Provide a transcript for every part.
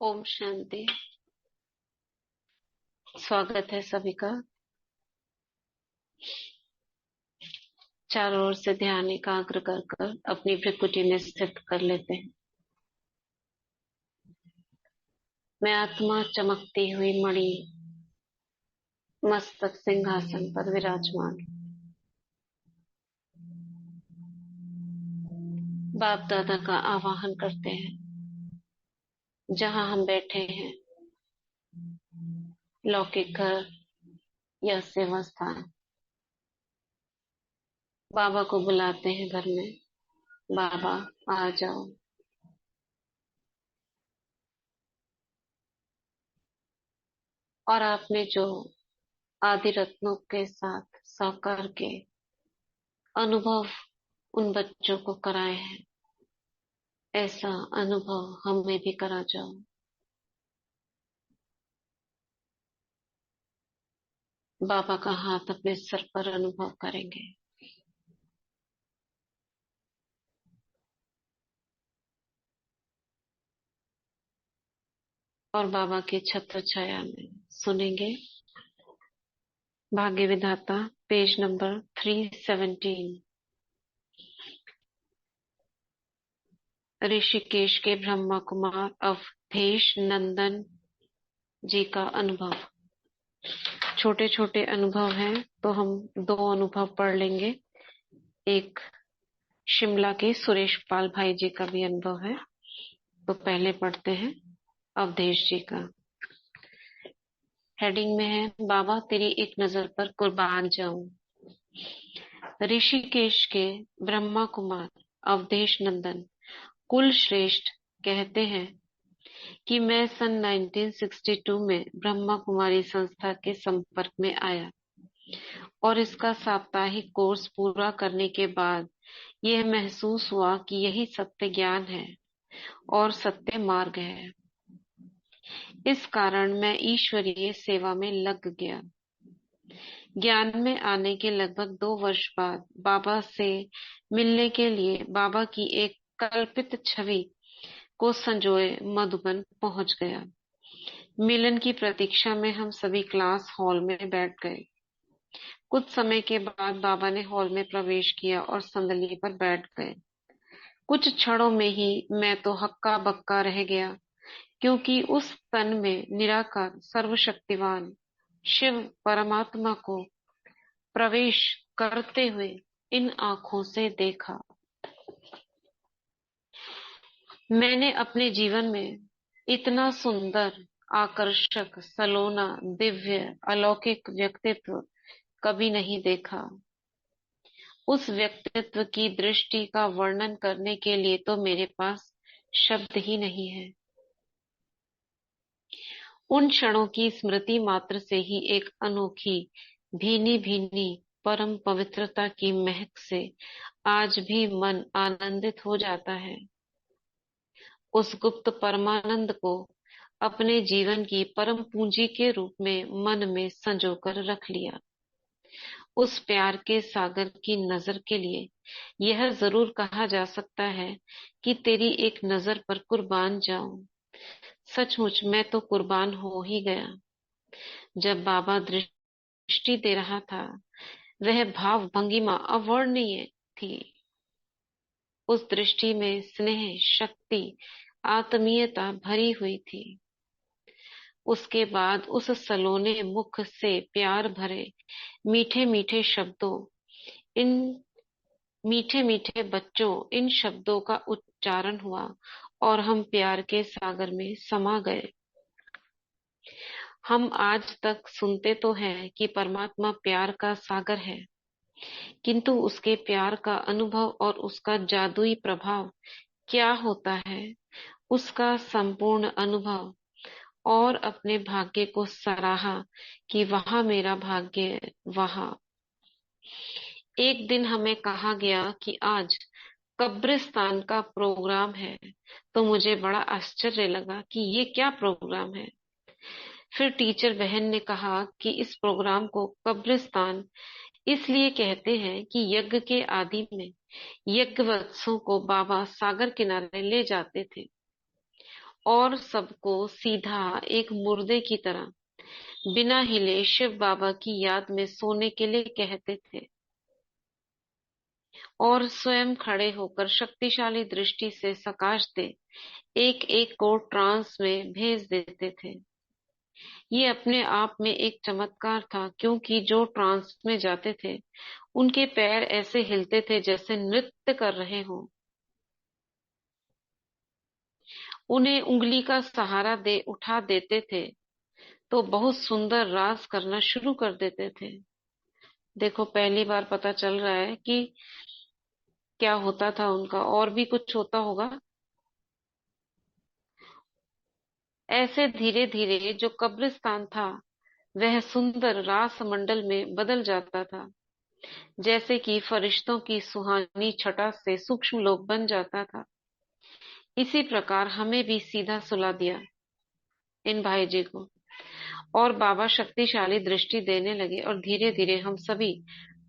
ओम शांति। स्वागत है सभी का। चारों ओर से ध्यान एकाग्र कर कर अपनी भृकुटी में स्थित कर लेते हैं। मैं आत्मा चमकती हुई मणि मस्तक सिंहासन पर विराजमान। बाप दादा का आवाहन करते हैं। जहां हम बैठे हैं, लौकिक घर या सेवा स्थान, बाबा को बुलाते हैं घर में। बाबा आ जाओ। और आपने जो आदि रत्नों के साथ साकार के अनुभव उन बच्चों को कराए हैं, ऐसा अनुभव हमें भी करा जाओ। बाबा का हाथ अपने सर पर अनुभव करेंगे। और बाबा की छत्र छाया में सुनेंगे भाग्य विधाता, पेज नंबर 317। ऋषिकेश के ब्रह्मा कुमार अवधेश नंदन जी का अनुभव। छोटे छोटे अनुभव हैं, तो हम दो अनुभव पढ़ लेंगे। एक शिमला के सुरेश पाल भाई जी का भी अनुभव है, तो पहले पढ़ते हैं अवधेश जी का। हेडिंग में है, बाबा तेरी एक नजर पर कुर्बान जाऊं। ऋषिकेश के ब्रह्मा कुमार अवधेश नंदन कुल श्रेष्ठ कहते हैं कि मैं सन 1962 में ब्रह्मा कुमारी संस्था के संपर्क में आया और इसका साप्ताहिक कोर्स पूरा करने के बाद यह महसूस हुआ कि यही सत्य ज्ञान है और सत्य मार्ग है। इस कारण मैं ईश्वरीय सेवा में लग गया। ज्ञान में आने के लगभग 2 वर्ष बाद बाबा से मिलने के लिए बाबा की एक कल्पित छवि को संजोए मधुबन पहुंच गया। मिलन की प्रतीक्षा में हम सभी क्लास हॉल में बैठ गए। कुछ समय के बाद बाबा ने हॉल में प्रवेश किया और संदली पर बैठ गए। कुछ क्षणों में ही मैं तो हक्का बक्का रह गया, क्योंकि उस तन में निराकार सर्वशक्तिवान शिव परमात्मा को प्रवेश करते हुए इन आंखों से देखा। मैंने अपने जीवन में इतना सुंदर, आकर्षक, सलोना, दिव्य, अलौकिक व्यक्तित्व कभी नहीं देखा। उस व्यक्तित्व की दृष्टि का वर्णन करने के लिए तो मेरे पास शब्द ही नहीं है। उन क्षणों की स्मृति मात्र से ही एक अनोखी, भीनी भीनी परम पवित्रता की महक से आज भी मन आनंदित हो जाता है। उस गुप्त परमानंद को अपने जीवन की परम पूंजी के रूप में मन में संजोकर रख लिया। उस प्यार के सागर की नजर के लिए यह जरूर कहा जा सकता है कि तेरी एक नजर पर कुर्बान जाऊं। सचमुच मैं तो कुर्बान हो ही गया। जब बाबा दृष्टि दे रहा था, वह भाव भंगिमा अवर्णनीय थी। उस दृष्टि में स्नेह, शक्ति, आत्मीयता भरी हुई थी। उसके बाद उस सलोने मुख से प्यार भरे मीठे मीठे शब्दों, इन मीठे मीठे बच्चों, इन शब्दों का उच्चारण हुआ और हम प्यार के सागर में समा गए। हम आज तक सुनते तो हैं कि परमात्मा प्यार का सागर है, किंतु उसके प्यार का अनुभव और उसका जादुई प्रभाव क्या होता है, उसका संपूर्ण अनुभव, और अपने भाग्य को सराहा कि वहां मेरा भाग्य, वहां। एक दिन हमें कहा गया कि आज कब्रिस्तान का प्रोग्राम है, तो मुझे बड़ा आश्चर्य लगा कि ये क्या प्रोग्राम है। फिर टीचर बहन ने कहा कि इस प्रोग्राम को कब्रिस्तान इसलिए कहते हैं कि यज्ञ के आदि में यज्ञवत्सों को बाबा सागर किनारे ले जाते थे और सबको सीधा एक मुर्दे की तरह बिना हिले शिव बाबा की याद में सोने के लिए कहते थे और स्वयं खड़े होकर शक्तिशाली दृष्टि से सकाशते एक एक को ट्रांस में भेज देते थे। ये अपने आप में एक चमत्कार था, क्योंकि जो ट्रांस में जाते थे उनके पैर ऐसे हिलते थे जैसे नृत्य कर रहे हों। उन्हें उंगली का सहारा दे उठा देते थे तो बहुत सुंदर रास करना शुरू कर देते थे। देखो, पहली बार पता चल रहा है कि क्या होता था उनका, और भी कुछ होता होगा। ऐसे धीरे धीरे जो कब्रिस्तान था वह सुंदर रास मंडल में बदल जाता था, जैसे कि फरिश्तों की सुहानी छटा से सूक्ष्म लोक बन जाता था। इसी प्रकार हमें भी सीधा सुला दिया इन भाई जी को, और बाबा शक्तिशाली दृष्टि देने लगे और धीरे धीरे हम सभी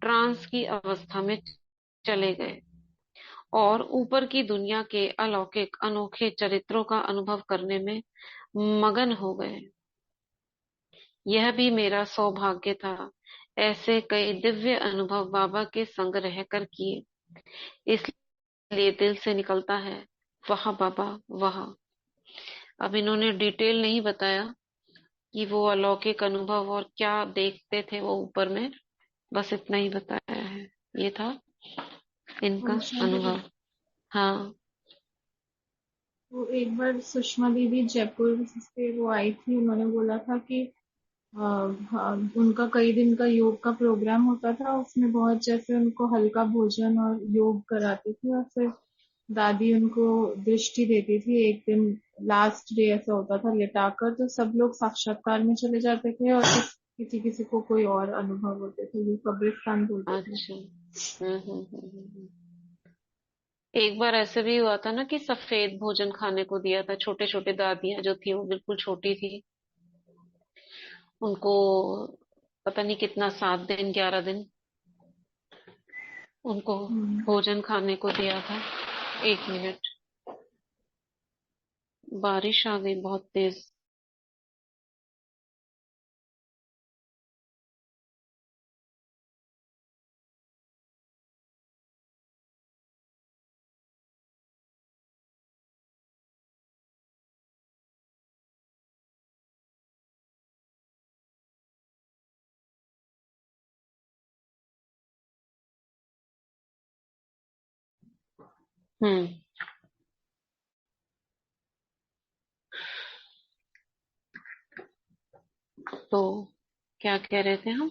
ट्रांस की अवस्था में चले गए और ऊपर की दुनिया के अलौकिक अनोखे चरित्रों का अनुभव करने में मगन हो गए। यह भी मेरा सौभाग्य था। ऐसे कई दिव्य अनुभव बाबा के संग रहकर किए, इसलिए दिल से निकलता है, वाह बाबा वाह। अब इन्होंने डिटेल नहीं बताया कि वो अलौकिक अनुभव और क्या देखते थे वो ऊपर में, बस इतना ही बताया है। ये था इनका अच्छा दीदी। अनुभव। हाँ। वो एक बार सुषमा दीदी जयपुर से वो आई थी, उन्होंने बोला था कि हाँ, उनका कई दिन का योग का प्रोग्राम होता था, उसमें बहुत जैसे उनको हल्का भोजन और योग कराती थी, और फिर दादी उनको दृष्टि देती थी। एक दिन लास्ट डे ऐसा होता था लेटाकर, तो सब लोग साक्षात्कार में चले जाते थे और किसी किसी को कोई और अनुभव होते थे, ये कब्रिस्तान बोलते थे। अच्छा। एक बार ऐसे भी हुआ था ना कि सफेद भोजन खाने को दिया था। छोटे छोटे दादियां जो थी वो बिल्कुल छोटी थी, उनको पता नहीं कितना, 7 दिन 11 दिन उनको हम्म। भोजन खाने को दिया था। 1 मिनट, बारिश आ गई बहुत तेज। हम्म। तो क्या कह रहे थे हम?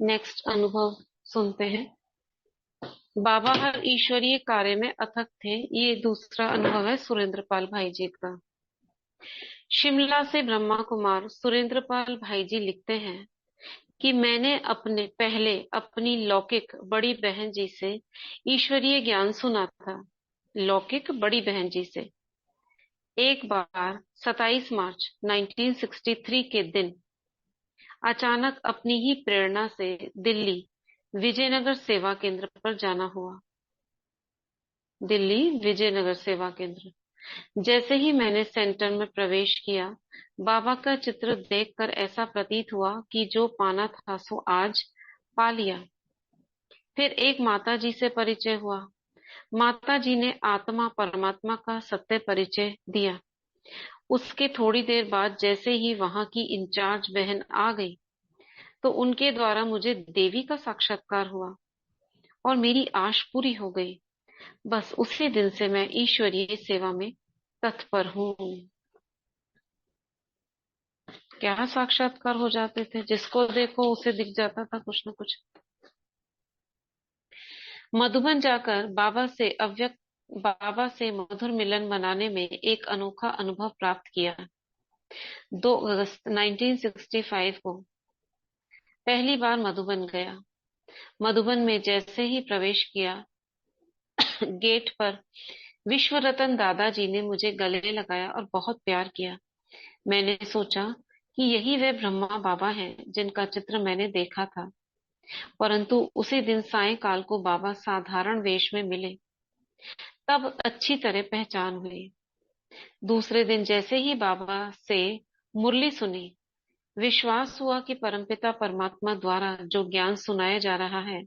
नेक्स्ट अनुभव सुनते हैं। बाबा हर ईश्वरीय कार्य में अथक थे। ये दूसरा अनुभव है सुरेंद्रपाल भाई जी का। शिमला से ब्रह्मा कुमार सुरेंद्रपाल भाई जी लिखते हैं कि मैंने अपने पहले अपनी लौकिक बड़ी बहन जी से ईश्वरीय ज्ञान सुना था। लौकिक बड़ी बहन जी से एक बार 27 मार्च 1963 के दिन अचानक अपनी ही प्रेरणा से दिल्ली विजयनगर सेवा केंद्र पर जाना हुआ। दिल्ली विजयनगर सेवा केंद्र। जैसे ही मैंने सेंटर में प्रवेश किया, बाबा का चित्र देखकर ऐसा प्रतीत हुआ कि जो पाना था सो आज पा लिया। फिर एक माता जी से परिचय हुआ। माता जी ने आत्मा परमात्मा का सत्य परिचय दिया। उसके थोड़ी देर बाद जैसे ही वहां की इंचार्ज बहन आ गई, तो उनके द्वारा मुझे देवी का साक्षात्कार हुआ और मेरी आश पूरी हो गई। बस उसी दिन से मैं ईश्वरीय सेवा में तत्पर हूँ। क्या साक्षात्कार हो जाते थे, जिसको देखो उसे दिख जाता था कुछ न कुछ। मधुबन जाकर बाबा से मधुर मिलन मनाने में एक अनोखा अनुभव प्राप्त किया। 2 अगस्त 1965 को पहली बार मधुबन गया। मधुबन में जैसे ही प्रवेश किया, गेट पर विश्व रतन दादाजी ने मुझे गले लगाया और बहुत प्यार किया। मैंने सोचा कि यही वे ब्रह्मा बाबा हैं जिनका चित्र मैंने देखा था। परंतु उसी दिन सायंकाल को बाबा साधारण वेश में मिले, तब अच्छी तरह पहचान हुई। दूसरे दिन जैसे ही बाबा से मुरली सुनी, विश्वास हुआ कि परमपिता परमात्मा द्वारा जो ज्ञान सुनाया जा रहा है,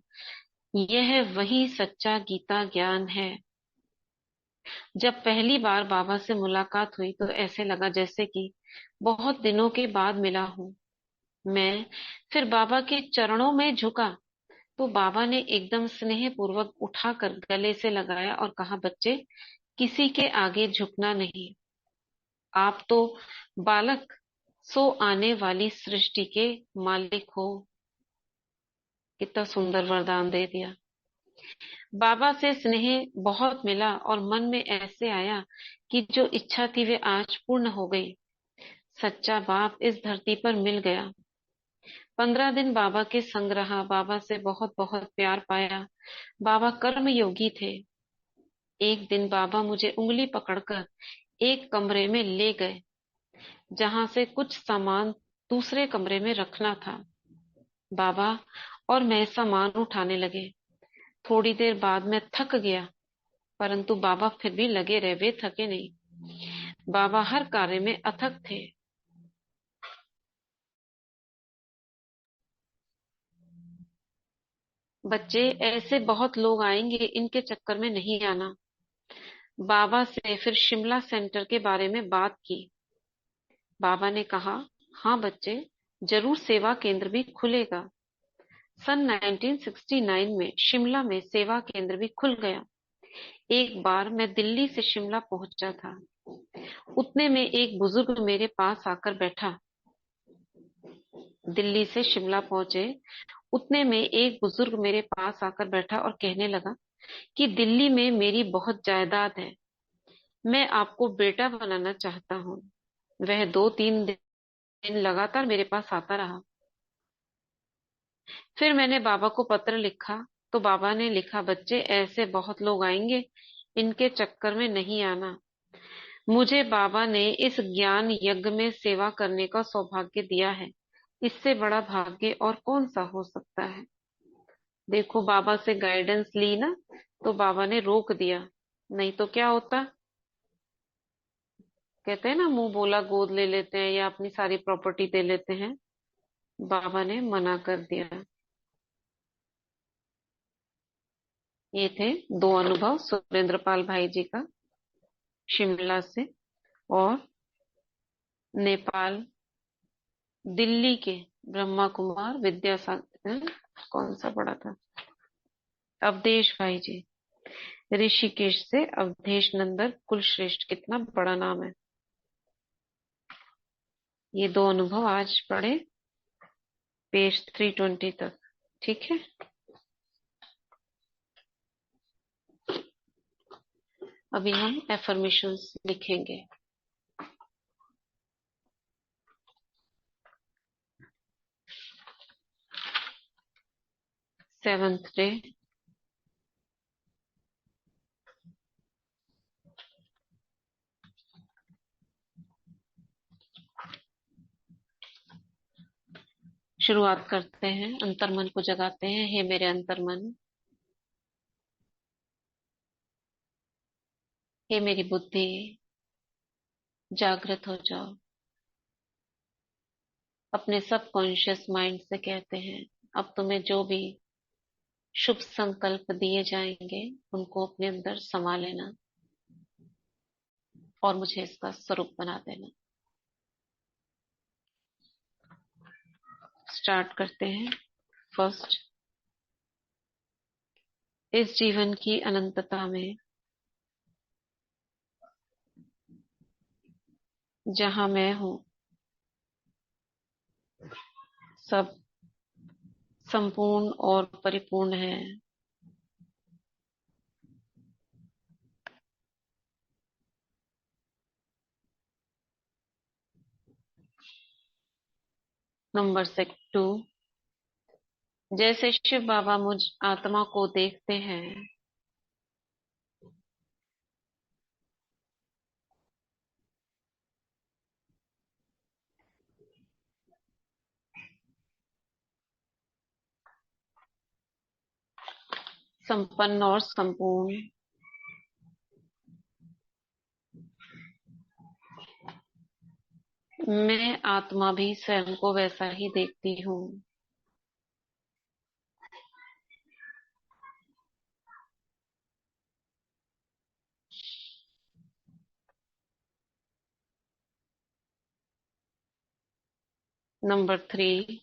यह वही सच्चा गीता ज्ञान है। जब पहली बार बाबा से मुलाकात हुई तो ऐसे लगा जैसे कि बहुत दिनों के बाद मिला हूं। मैं फिर बाबा के चरणों में झुका तो बाबा ने एकदम स्नेह पूर्वक उठाकर गले से लगाया और कहा, बच्चे, किसी के आगे झुकना नहीं। आप तो बालक सो आने वाली सृष्टि के मालिक हो। कितना सुंदर वरदान दे दिया। बाबा से स्नेह बहुत मिला और मन में ऐसे आया कि जो इच्छा थी वे आज पूर्ण हो गई। सच्चा बाप इस धरती पर मिल गया। 15 दिन बाबा के संग रहा, बाबा से बहुत बहुत प्यार पाया। बाबा कर्म योगी थे। एक दिन बाबा मुझे उंगली पकड़कर एक कमरे में ले गए, जहां से कुछ सामान दूसरे कमरे में रखना था। बाबा और मैं सामान उठाने लगे। थोड़ी देर बाद मैं थक गया, परंतु बाबा फिर भी लगे रहे, वे थके नहीं। बाबा हर कार्य में अथक थे। बच्चे, ऐसे बहुत लोग आएंगे, इनके चक्कर में नहीं आना। बाबा से फिर शिमला सेंटर के बारे में बात की। बाबा ने कहा, हाँ बच्चे, जरूर सेवा केंद्र भी खुलेगा। सन 1969 में शिमला में सेवा केंद्र भी खुल गया। एक बार मैं दिल्ली से शिमला पहुंचा था। उतने में एक बुजुर्ग मेरे पास आकर बैठा। दिल्ली से शिमला पहुंचे, उतने में एक बुजुर्ग मेरे पास आकर बैठा और कहने लगा कि दिल्ली में मेरी बहुत जायदाद है, मैं आपको बेटा बनाना चाहता हूँ। वह 2-3 दिन लगातार मेरे पास आता रहा। फिर मैंने बाबा को पत्र लिखा तो बाबा ने लिखा, बच्चे, ऐसे बहुत लोग आएंगे, इनके चक्कर में नहीं आना। मुझे बाबा ने इस ज्ञान यज्ञ में सेवा करने का सौभाग्य दिया है। इससे बड़ा भाग्य और कौन सा हो सकता है। देखो, बाबा से गाइडेंस ली ना, तो बाबा ने रोक दिया, नहीं तो क्या होता। कहते हैं ना, मुंह बोला गोद ले लेते हैं या अपनी सारी प्रॉपर्टी दे लेते हैं। बाबा ने मना कर दिया। ये थे दो अनुभव सुरेंद्र पाल भाई जी का, शिमला से और नेपाल, दिल्ली के ब्रह्मा कुमार विद्यासागर, कौन सा पड़ा था, अवधेश भाई जी। ऋषिकेश से अवधेश नंदन कुलश्रेष्ठ, कितना बड़ा नाम है। ये दो अनुभव आज पढ़े, पेज 320 तक। ठीक है। अभी हम एफर्मेशंस लिखेंगे। 7th day. शुरुआत करते हैं, अंतर्मन को जगाते हैं। हे मेरे अंतर्मन, हे मेरी बुद्धि, जागृत हो जाओ। अपने सबकॉन्शियस माइंड से कहते हैं, अब तुम्हें जो भी शुभ संकल्प दिए जाएंगे उनको अपने अंदर समा लेना और मुझे इसका स्वरूप बना देना। स्टार्ट करते हैं। फर्स्ट, इस जीवन की अनंतता में जहां मैं हूं, सब संपूर्ण और परिपूर्ण है। नंबर 2, जैसे शिव बाबा मुझ आत्मा को देखते हैं, संपन्न और संपूर्ण, मैं आत्मा भी स्वयं को वैसा ही देखती हूँ। नंबर 3,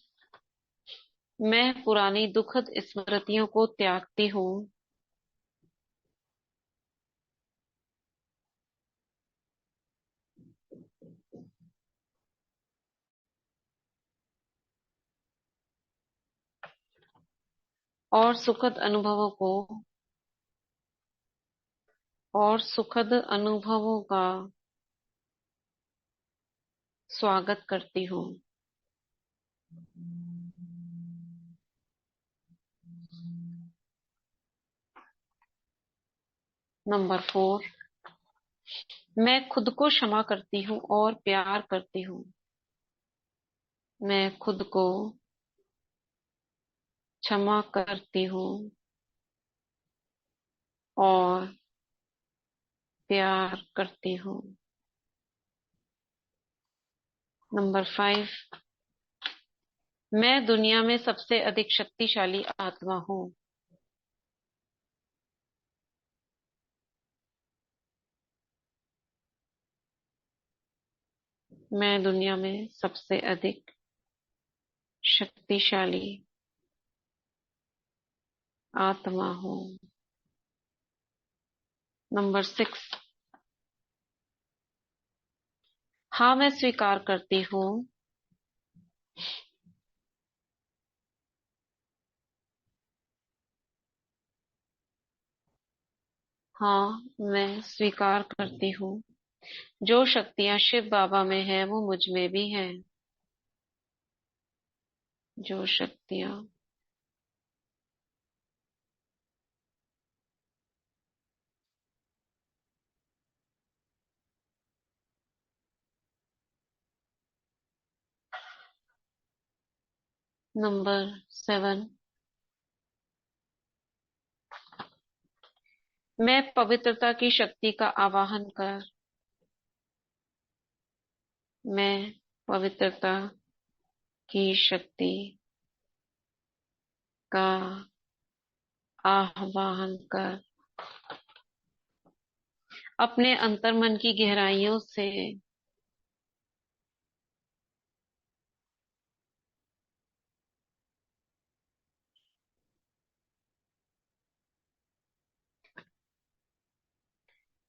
मैं पुरानी दुखद स्मृतियों को त्यागती हूँ। और सुखद अनुभवों का स्वागत करती हूँ। नंबर 4, मैं खुद को क्षमा करती हूँ और प्यार करती हूँ। मैं खुद को क्षमा करती हूँ और प्यार करती हूँ। नंबर 5, मैं दुनिया में सबसे अधिक शक्तिशाली आत्मा हूँ। मैं दुनिया में सबसे अधिक शक्तिशाली आत्मा हूँ। नंबर 6, हाँ मैं स्वीकार करती हूँ हाँ मैं स्वीकार करती हूँ जो शक्तियाँ शिव बाबा में है वो मुझ में भी है। जो शक्तियाँ नंबर 7, मैं पवित्रता की शक्ति का आवाहन कर मैं पवित्रता की शक्ति का आह्वान कर अपने अंतर्मन की गहराइयों से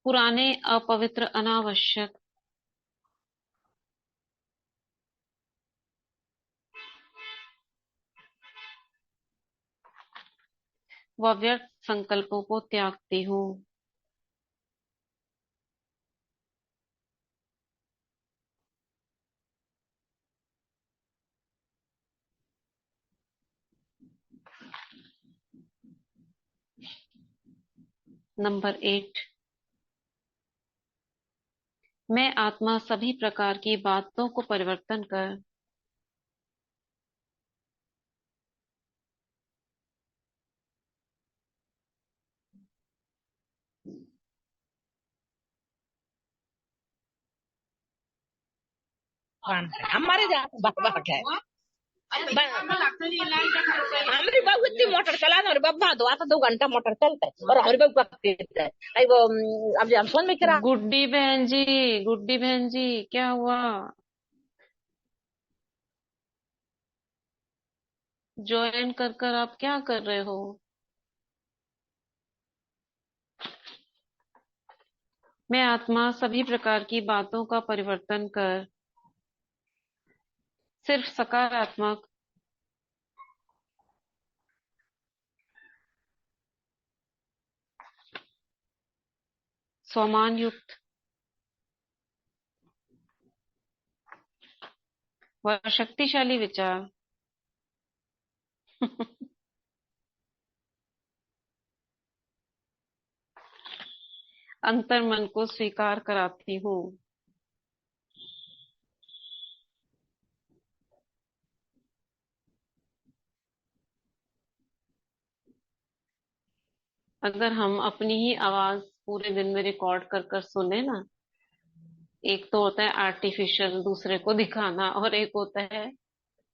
पुराने अपवित्र अनावश्यक व व्यर्थ संकल्पों को त्यागती हूँ। नंबर 8, मैं आत्मा सभी प्रकार की बातों को परिवर्तन कर हमारे बाबा है हमारी बाबू इतनी मोटर चला हमारे बाबा दो आता 2 घंटा मोटर चलता है और हमारे बाबू का वो अब हम फोन में करा गुड्डी बहन जी, गुड्डी बहन जी, क्या हुआ? ज्वाइन कर कर आप क्या कर रहे हो? मैं आत्मा सभी प्रकार की बातों का परिवर्तन कर सिर्फ सकारात्मक सम्मान युक्त व शक्तिशाली विचार अंतर मन को स्वीकार कराती हूँ। अगर हम अपनी ही आवाज पूरे दिन में रिकॉर्ड कर कर सुने ना एक तो होता है आर्टिफिशियल, दूसरे को दिखाना, और एक होता है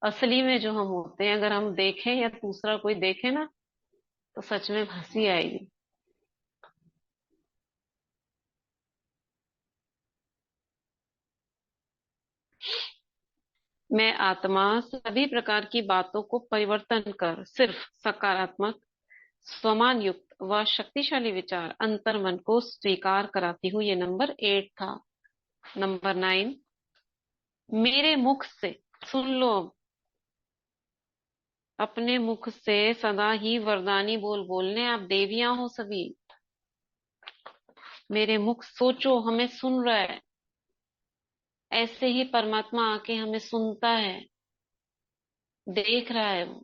असली में जो हम होते हैं। अगर हम देखें या दूसरा कोई देखे ना, तो सच में हंसी आएगी। मैं आत्मा सभी प्रकार की बातों को परिवर्तन कर सिर्फ सकारात्मक, स्वमान युक्त व शक्तिशाली विचार अंतर्मन को स्वीकार कराती हूँ। ये नंबर 8 था। नंबर 9, मेरे मुख से सुन लो, अपने मुख से सदा ही वरदानी बोल बोलने। आप देवियां हो सभी। मेरे मुख सोचो, हमें सुन रहा है। ऐसे ही परमात्मा आके हमें सुनता है, देख रहा है वो।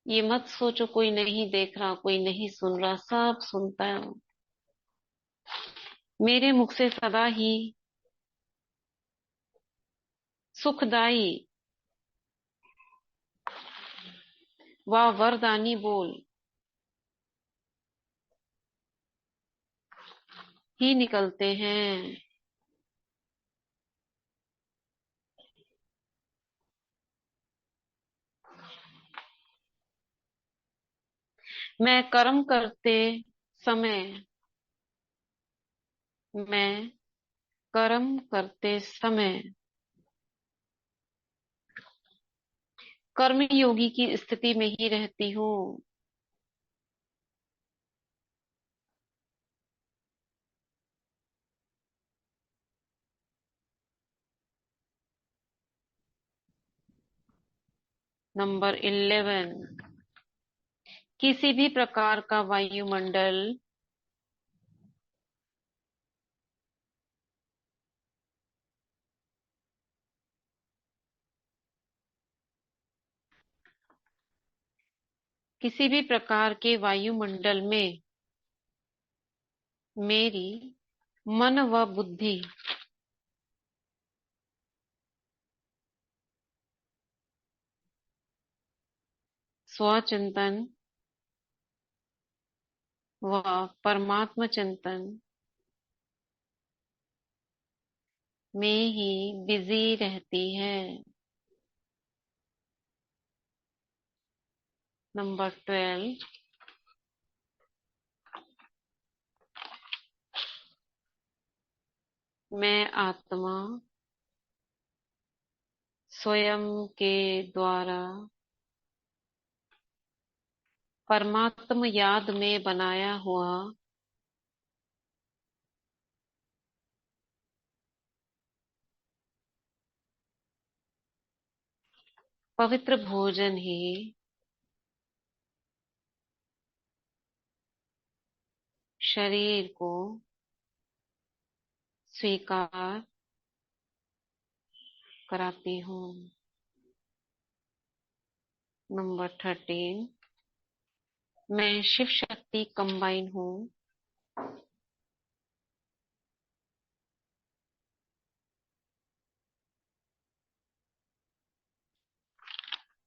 ये मत सोचो कोई नहीं देख रहा, कोई नहीं सुन रहा, सब सुनता है वो। मेरे मुख से सदा ही सुखदाई व वरदानी बोल ही निकलते हैं। मैं कर्म करते समय मैं कर्म करते समय कर्म योगी की स्थिति में ही रहती हूँ। नंबर 11, किसी भी प्रकार का वायुमंडल किसी भी प्रकार के वायुमंडल में मेरी मन व बुद्धि स्वचिंतन व परमात्म चिंतन में ही बिजी रहती है। नंबर 12, मैं आत्मा स्वयं के द्वारा परमात्म याद में बनाया हुआ पवित्र भोजन ही शरीर को स्वीकार कराती हूँ। नंबर 13, मैं शिव शक्ति कंबाइन हूँ।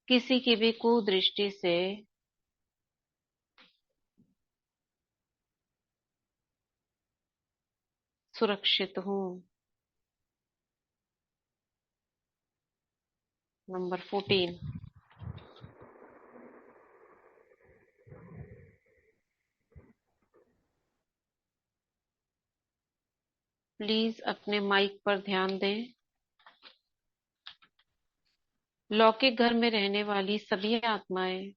किसी की भी कुदृष्टि से सुरक्षित हूँ। नंबर 14, प्लीज अपने माइक पर ध्यान दें। लौकिक घर में रहने वाली सभी आत्माएं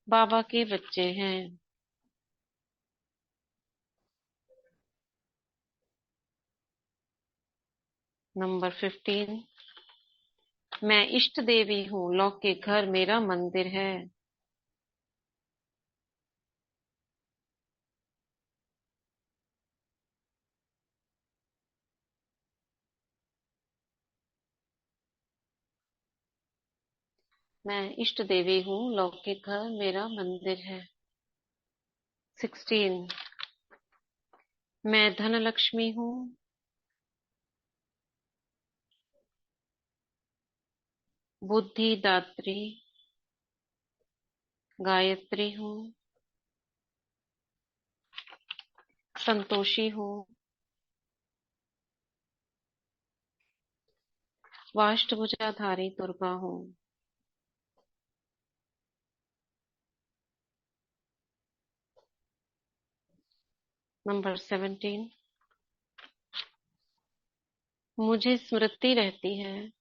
बाबा के बच्चे हैं। नंबर 15, मैं इष्ट देवी हूँ, लौकिक घर मेरा मंदिर है। मैं इष्ट देवी हूँ, लौकिक घर मेरा मंदिर है। 16, मैं धन लक्ष्मी हूँ। बुद्धिदात्री गायत्री हूँ, संतोषी हूँ, वाष्टभुजाधारी दुर्गा हूँ। नंबर 17, मुझे स्मृति रहती है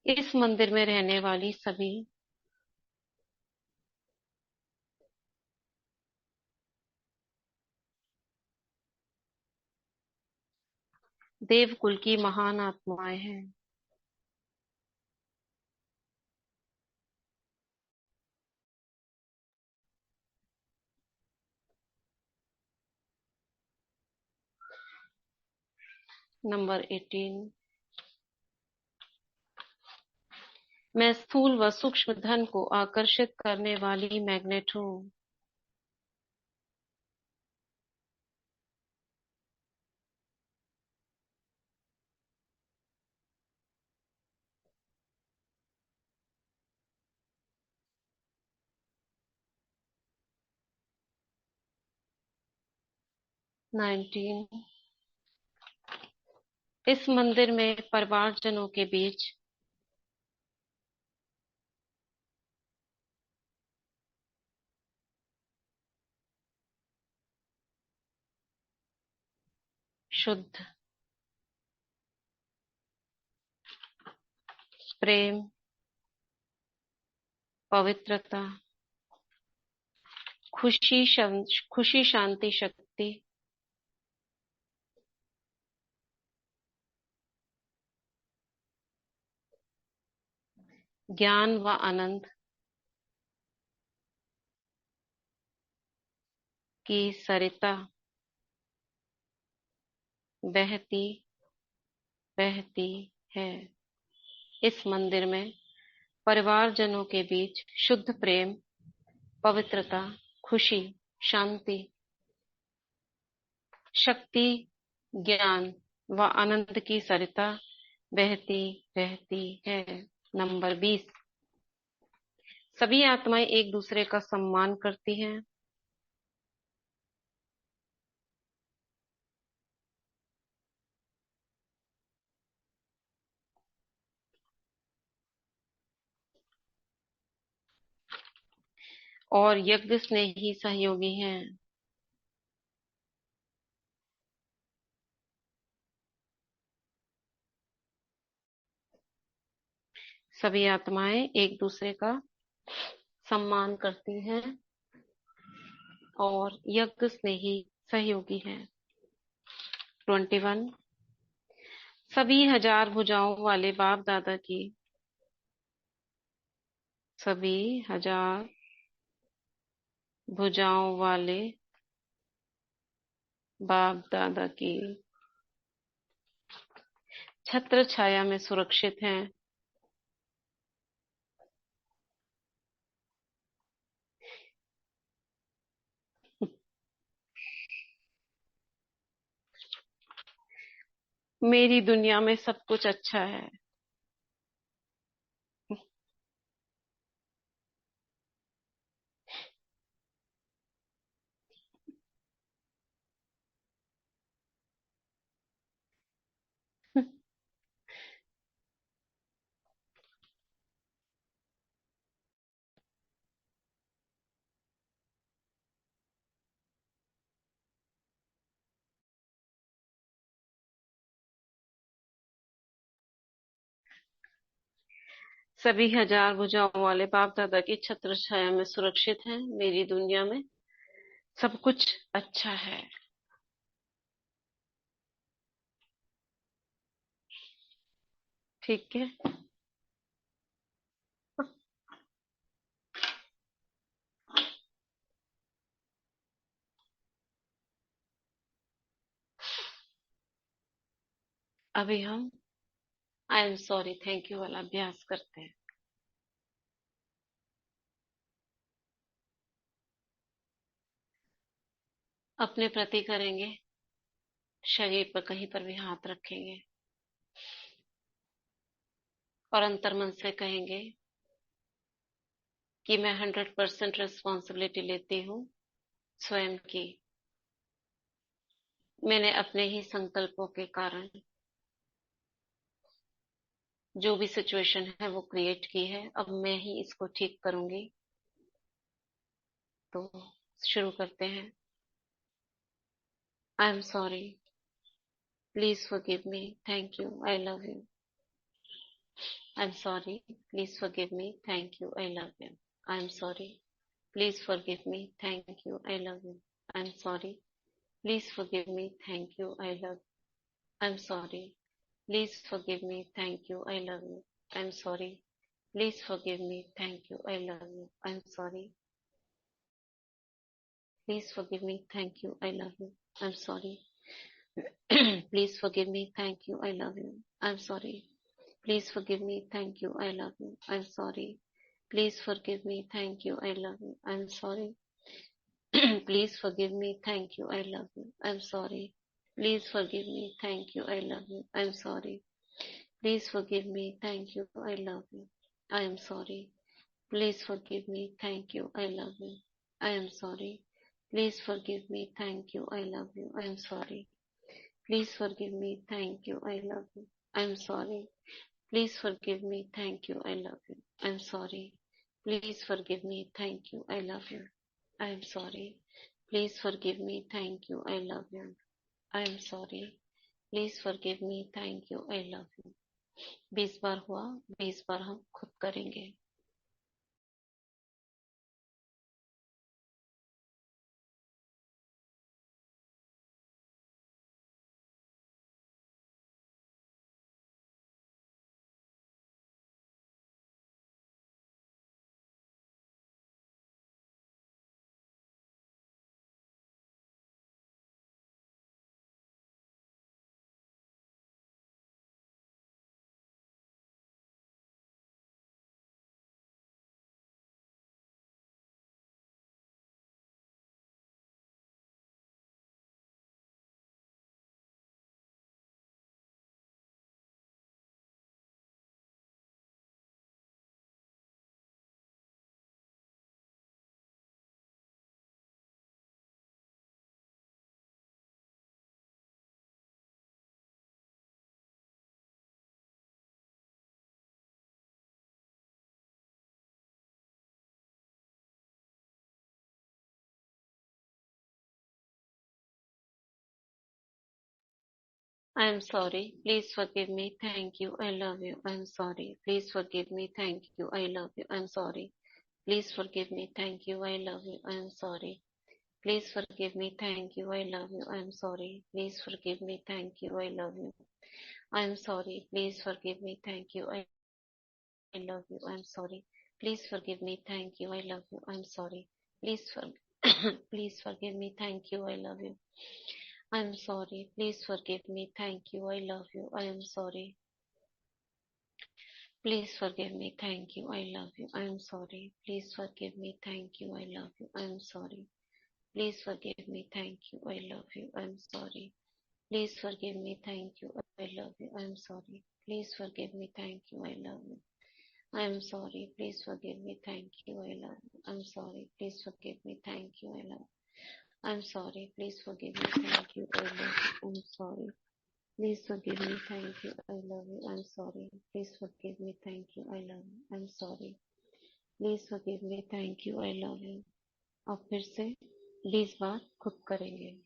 इस मंदिर में रहने वाली सभी देवकुल की महान आत्माएं हैं। नंबर 18, मैं स्थूल व सूक्ष्म धन को आकर्षित करने वाली मैग्नेट हूँ। नाइनटीन, इस मंदिर में परिवारजनों के बीच शुद्ध प्रेम, पवित्रता, खुशी, शांति, शक्ति, ज्ञान व आनंद की सरिता बहती बहती है। इस मंदिर में परिवारजनों के बीच शुद्ध प्रेम, पवित्रता, खुशी, शांति, शक्ति, ज्ञान व आनंद की सरिता बहती रहती है। नंबर 20, सभी आत्माएं एक दूसरे का सम्मान करती हैं। और यज्ञ स्नेही सहयोगी हैं। सभी आत्माएं एक दूसरे का सम्मान करती हैं और यज्ञ स्नेही सहयोगी हैं। 21, सभी हजार भुजाओं वाले बाप दादा की सभी हजार भुजाओं वाले बाप दादा की छत्र छाया में सुरक्षित हैं। मेरी दुनिया में सब कुछ अच्छा है। सभी हजार भुजाओं वाले बाप दादा की छत्र छाया में सुरक्षित हैं। मेरी दुनिया में सब कुछ अच्छा है। ठीक है। अभी हम I am sorry thank you वाला अभ्यास करते हैं। अपने प्रति करेंगे, शरीर पर कहीं पर भी हाथ रखेंगे। और अंतर्मन से कहेंगे कि मैं 100% रिस्पॉन्सिबिलिटी लेती हूँ स्वयं की। मैंने अपने ही संकल्पों के कारण जो भी सिचुएशन है वो क्रिएट की है, अब मैं ही इसको ठीक करूंगी। तो शुरू करते हैं। I am sorry, please forgive me, thank you, I love you. I am sorry, please forgive me, thank you, I love you. I am sorry, please forgive me, thank you, I love you. I am sorry, please forgive me, thank you, I love. I am sorry, please forgive me, thank you, I love you. I'm sorry. Please forgive me, thank you, I love you. I'm sorry. Please forgive me, thank you, I love you. I'm sorry. Please forgive me, thank you, I love you. I'm sorry. Please forgive me, thank you, I love you. I'm sorry. Please forgive me, thank you, I love you. I'm sorry. Please forgive me, thank you, I love you. I'm sorry. Please forgive me, thank you, I love you. I'm sorry. Please forgive me, thank you, I love you. I am sorry. Please forgive me, thank you, I love you. I am sorry. Please forgive me, thank you, I love you. I am sorry. Please forgive me, thank you, I love you. I am sorry. Please forgive me, thank you, I love you. I am sorry. Please forgive me, thank you, I love you. I am sorry. Please forgive me, thank you, I love you. I am sorry. Please forgive me, thank you, I love you. 20 बार हुआ, 20 बार हम खुद करेंगे। I am sorry. Please forgive me. Thank you. I love you. I am sorry. Please forgive me. Thank you. I love you. I am sorry. Please forgive me. Thank you. I love you. I am sorry. Please forgive me. Thank you. I love you. I am sorry. Please forgive me. Thank you. I love you. I am sorry. Please forgive me. Thank you. I love you. I am sorry. Please forgive me. Thank you. I love you. I am sorry. Please please forgive me. Thank you. I love you. I am sorry. Please forgive me. Thank you. I love you. I am sorry. Please forgive me. Thank you. I love you. I am sorry. Please forgive me. Thank you. I love you. I am sorry. Please forgive me. Thank you. I love you. I am sorry. Please forgive me. Thank you. I love you. I am sorry. Please forgive me. Thank you. I love you. I am sorry. Please forgive me. Thank you. I love you. I'm sorry. Please forgive me. Thank you. I love you. I'm sorry. Please forgive me. Thank you. I love you. I'm sorry. Please forgive me. Thank you. I love you. I'm sorry. Please forgive me. Thank you. I love you. I'm sorry. Please forgive me. Thank you. I love you. अब फिर से 20 बार खुद करेंगे।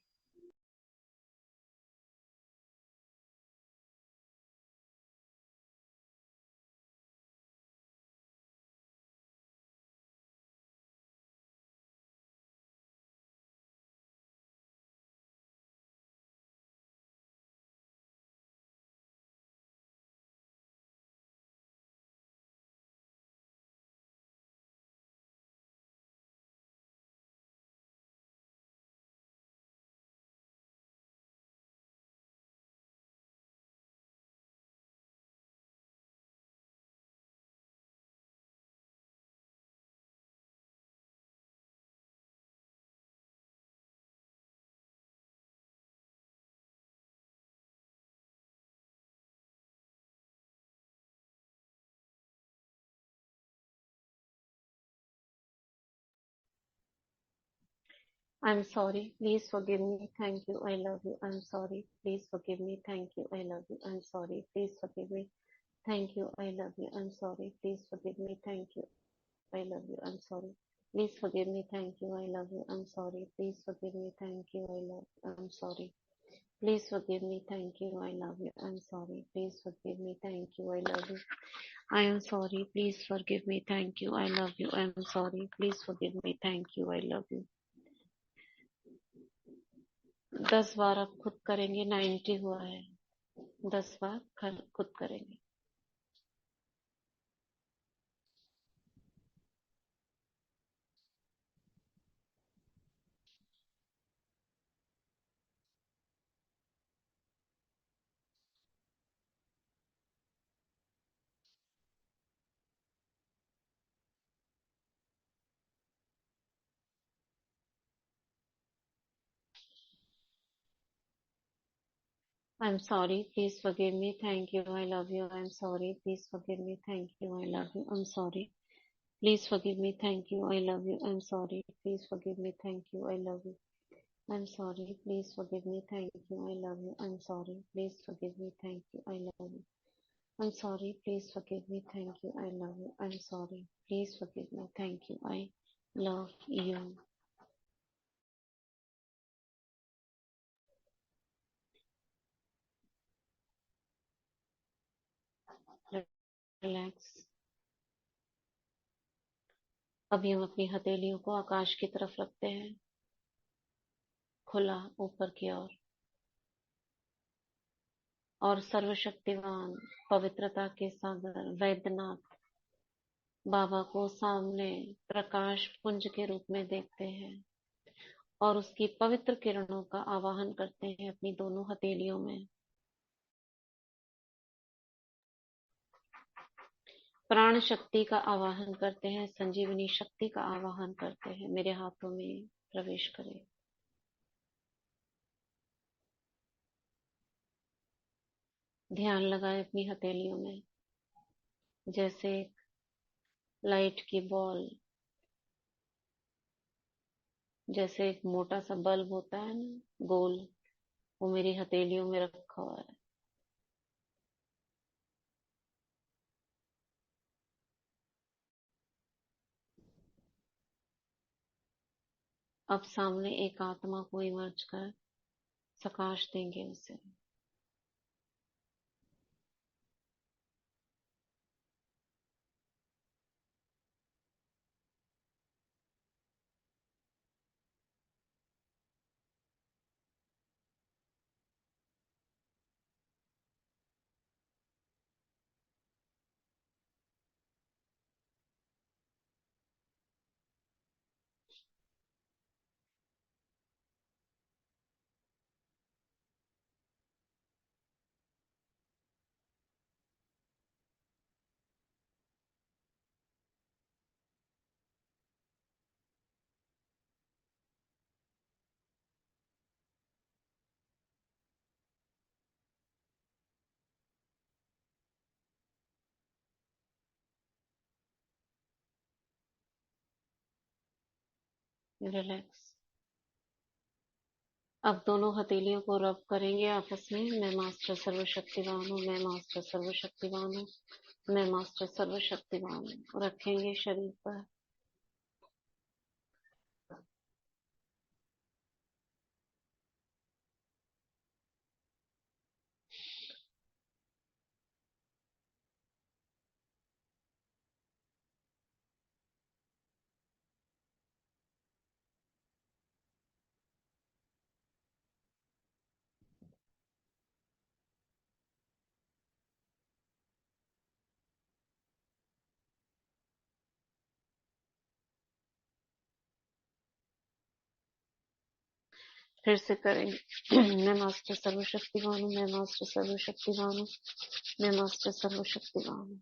I'm sorry. Please forgive me. Thank you. I love you. I'm sorry. Please forgive me. Thank you. I love you. I'm sorry. Please forgive me. Thank you. I love you. I'm sorry. Please forgive me. Thank you. I love you. I'm sorry. Please forgive me. Thank you. I love you. I'm sorry. Please forgive me. Thank you. I love you. I'm sorry. Please forgive me. Thank you. I love you. I'm sorry. Please forgive me. Thank you. I love you. I am sorry. Please forgive me. Thank you. I love you. I am sorry. Please forgive me. Thank you. I love you. 10 बार आप खुद करेंगे. 90 हुआ है. 10 बार खुद करेंगे. I'm sorry. Please forgive me. Thank you. I love you. I'm sorry. Please forgive me. Thank you. I love you. I'm sorry. Please forgive me. Thank you. I love you. I'm sorry. Please forgive me. Thank you. I love you. I'm sorry. Please forgive me. Thank you. I love you. I'm sorry. Please forgive me. Thank you. I love you. I'm sorry. Please forgive me. Thank you. I love you. I'm sorry. Please forgive me. Thank you. I love you. Relax. अभी हम अपनी हथेलियों को आकाश की तरफ रखते हैं, खुला ऊपर की ओर, और सर्वशक्तिवान पवित्रता के सागर वैद्यनाथ बाबा को सामने प्रकाश पुंज के रूप में देखते हैं और उसकी पवित्र किरणों का आवाहन करते हैं अपनी दोनों हथेलियों में. प्राण शक्ति का आवाहन करते हैं, संजीवनी शक्ति का आवाहन करते हैं. मेरे हाथों में प्रवेश करें. ध्यान लगाए अपनी हथेलियों में, जैसे एक लाइट की बॉल, जैसे एक मोटा सा बल्ब होता है ना, गोल, वो मेरी हथेलियों में रखा हुआ है. अब सामने एक आत्मा को इमर्ज कर प्रकाश देंगे उसे. रिलैक्स. अब दोनों हथेलियों को रब करेंगे आपस में. मैं मास्टर सर्वशक्तिवान हूँ. मैं मास्टर सर्वशक्तिवान हूँ. मैं मास्टर सर्वशक्तिवान हूँ. रखेंगे शरीर पर. फिर से करेंगे. मैं मास्टर सर्वशक्तिवान हूँ. मैं मास्टर सर्वशक्तिवान हूँ. मैं मास्टर सर्वशक्तिवान हूँ.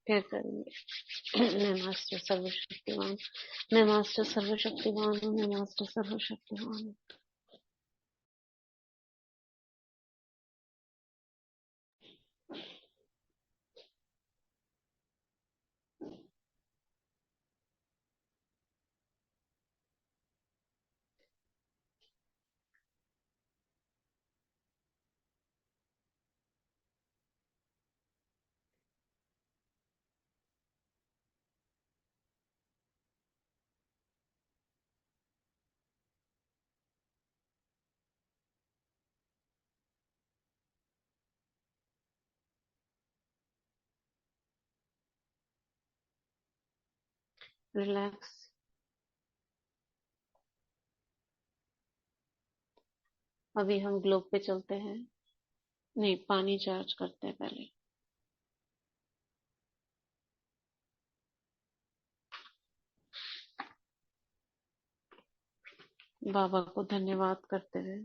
फिर करेंगे। मैं मास्टर सर्वशक्तिमान, मैं मास्टर सर्वशक्तिमान हूँ, मैं मास्टर सर्वशक्तिमान हूँ। रिलैक्स। अभी हम ग्लोब पे चलते हैं। नहीं, पानी चार्ज करते हैं पहले। बाबा को धन्यवाद करते हुए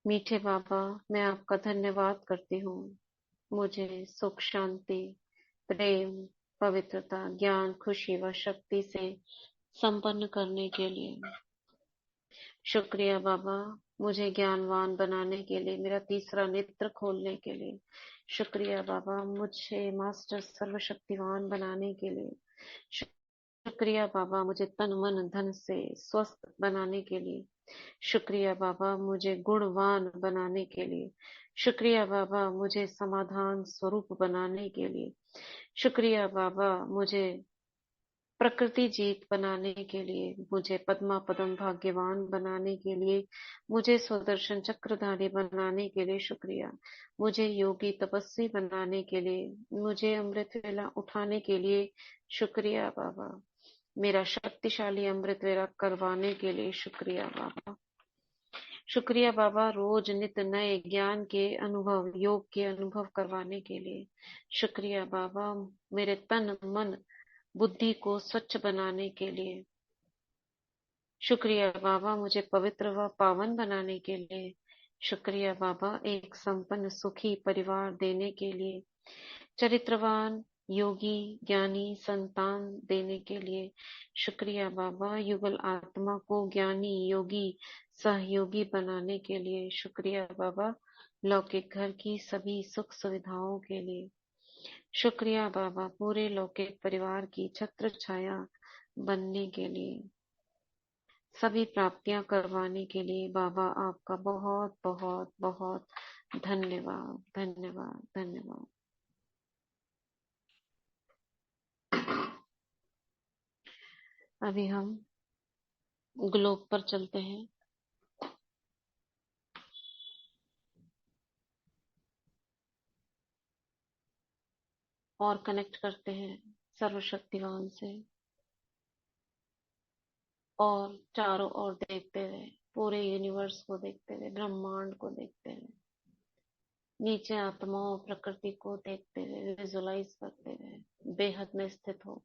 मीठे बाबा, मैं आपका धन्यवाद करती हूँ मुझे सुख, शांति, प्रेम, पवित्रता, ज्ञान, खुशी व शक्ति से संपन्न करने के लिए। शुक्रिया बाबा, मुझे ज्ञानवान बनाने के लिए, मेरा तीसरा नेत्र खोलने के लिए। शुक्रिया बाबा, मुझे मास्टर सर्वशक्तिवान बनाने के लिए। शुक्रिया बाबा, मुझे तन मन धन से स्वस्थ बनाने के लिए। शुक्रिया बाबा, मुझे गुणवान बनाने के लिए। शुक्रिया बाबा, मुझे समाधान स्वरूप बनाने के लिए। शुक्रिया बाबा, मुझे प्रकृति जीत बनाने के लिए, मुझे पद्मा पदम भाग्यवान बनाने के लिए, मुझे स्वदर्शन चक्रधारी बनाने के लिए। शुक्रिया। मुझे योगी तपस्वी बनाने के लिए, मुझे अमृत वेला उठाने के लिए। शुक्रिया बाबा। मेरा शक्तिशाली अमृत वेला करवाने के लिए। शुक्रिया बाबा। शुक्रिया बाबा, रोज नित नए ज्ञान के अनुभव, योग के अनुभव करवाने के लिए। शुक्रिया बाबा, मेरे तन मन बुद्धि को स्वच्छ बनाने के लिए। शुक्रिया बाबा, मुझे पवित्र व पावन बनाने के लिए। शुक्रिया बाबा, एक संपन्न सुखी परिवार देने के लिए। चरित्रवान योगी ज्ञानी संतान देने के लिए। शुक्रिया बाबा, युगल आत्मा को ज्ञानी योगी सहयोगी बनाने के लिए। शुक्रिया बाबा, लौकिक घर की सभी सुख सुविधाओं के लिए। शुक्रिया बाबा, पूरे लौकिक परिवार की छत्र छाया बनने के लिए, सभी प्राप्तियां करवाने के लिए। बाबा आपका बहुत बहुत बहुत धन्यवाद, धन्यवाद, धन्यवाद। अभी हम ग्लोब पर चलते हैं और कनेक्ट करते हैं सर्वशक्तिवान से, और चारों ओर देखते हुए, पूरे यूनिवर्स को देखते हुए, ब्रह्मांड को देखते हुए, नीचे आत्माओं प्रकृति को देखते हुए, विजुलाइज करते हुए बेहद में स्थित हो,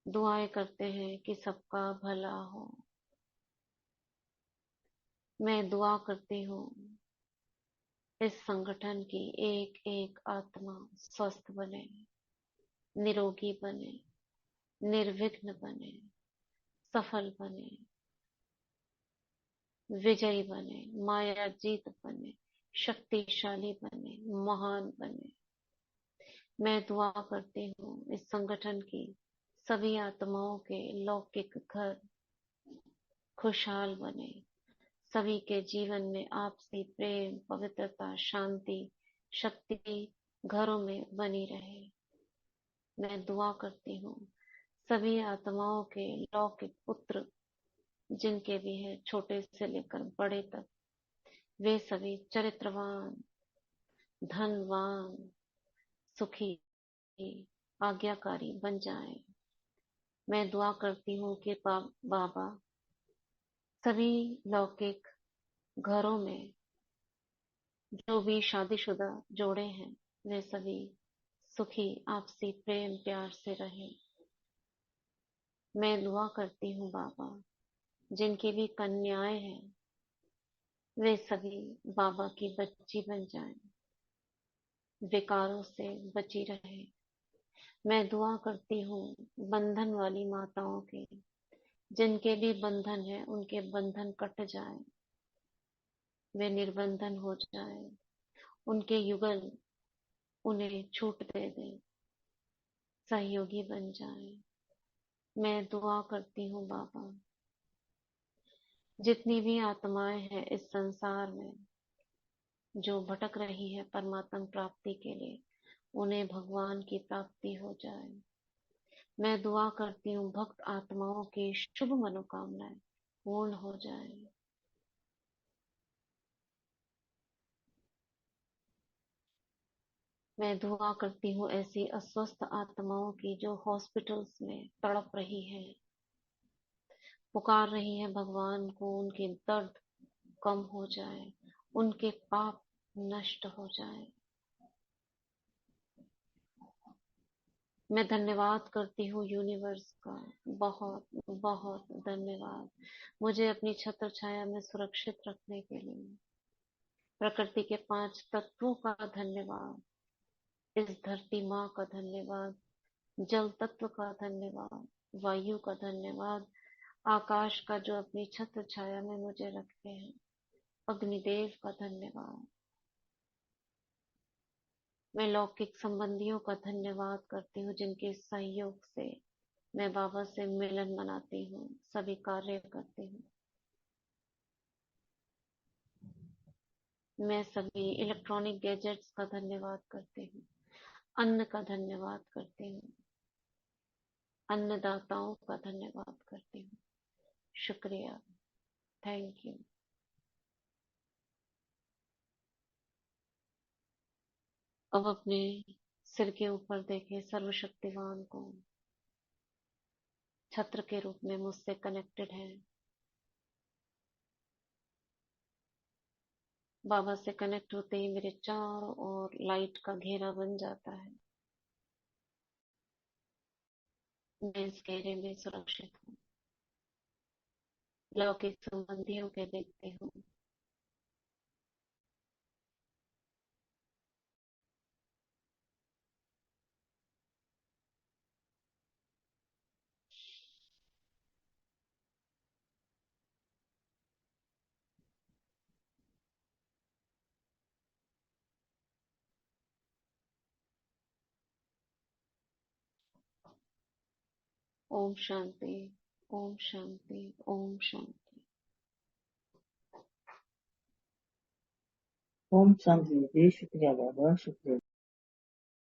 दुआएं करते हैं कि सबका भला हो। मैं दुआ करती हूँ इस संगठन की एक एक आत्मा स्वस्थ बने, निरोगी बने, निर्विघ्न बने, सफल बने, विजयी बने, माया जीत बने, शक्तिशाली बने, महान बने। मैं दुआ करती हूँ इस संगठन की सभी आत्माओं के लौकिक घर खुशहाल बने, सभी के जीवन में आपसी प्रेम, पवित्रता, शांति, शक्ति घरों में बनी रहे। मैं दुआ करती हूँ सभी आत्माओं के लौकिक पुत्र जिनके भी हैं, छोटे से लेकर बड़े तक, वे सभी चरित्रवान, धनवान, सुखी, आज्ञाकारी बन जाएं। मैं दुआ करती हूँ कि बाबा सभी लौकिक घरों में जो भी शादीशुदा जोड़े हैं, वे सभी सुखी, आपसी प्रेम प्यार से रहे। मैं दुआ करती हूँ बाबा, जिनकी भी कन्याएं हैं वे सभी बाबा की बच्ची बन जाएं, विकारों से बची रहे। मैं दुआ करती हूँ बंधन वाली माताओं के, जिनके भी बंधन है उनके बंधन कट जाए, वे निर्बंधन हो जाए, उनके युगल उन्हें छूट दे दे, सहयोगी बन जाए। मैं दुआ करती हूँ बाबा, जितनी भी आत्माएं हैं इस संसार में जो भटक रही है परमात्म प्राप्ति के लिए, उन्हें भगवान की प्राप्ति हो जाए। मैं दुआ करती हूँ भक्त आत्माओं की शुभ मनोकामनाएं पूर्ण हो जाए। मैं दुआ करती हूँ ऐसी अस्वस्थ आत्माओं की जो हॉस्पिटल्स में तड़प रही है, पुकार रही है भगवान को, उनके दर्द कम हो जाए, उनके पाप नष्ट हो जाए। मैं धन्यवाद करती हूँ यूनिवर्स का, बहुत बहुत धन्यवाद मुझे अपनी छत्र छाया में सुरक्षित रखने के लिए। प्रकृति के 5 तत्वों का धन्यवाद, इस धरती माँ का धन्यवाद, जल तत्व का धन्यवाद, वायु का धन्यवाद, आकाश का जो अपनी छत्र छाया में मुझे रखते हैं, अग्निदेव का धन्यवाद। मैं लौकिक संबंधियों का धन्यवाद करती हूँ, जिनके सहयोग से मैं बाबा से मिलन मनाती हूँ, सभी कार्य करती हूँ। मैं सभी इलेक्ट्रॉनिक गैजेट्स का धन्यवाद करती हूँ, अन्न का धन्यवाद करती हूँ, अन्नदाताओं का धन्यवाद करती हूँ। शुक्रिया, थैंक यू। अब अपने सिर के ऊपर देखें सर्वशक्तिवान को, छत्र के रूप में मुझसे कनेक्टेड है। बाबा से कनेक्ट होते ही मेरे चारों ओर लाइट का घेरा बन जाता है। मैं इस घेरे में सुरक्षित हूँ। लौकिक संबंधियों के देखती हूँ। ओम शांति, ओम शांति, ओम शांति। ओम शांति जी, शुक्रिया बाबा, शुक्रिया।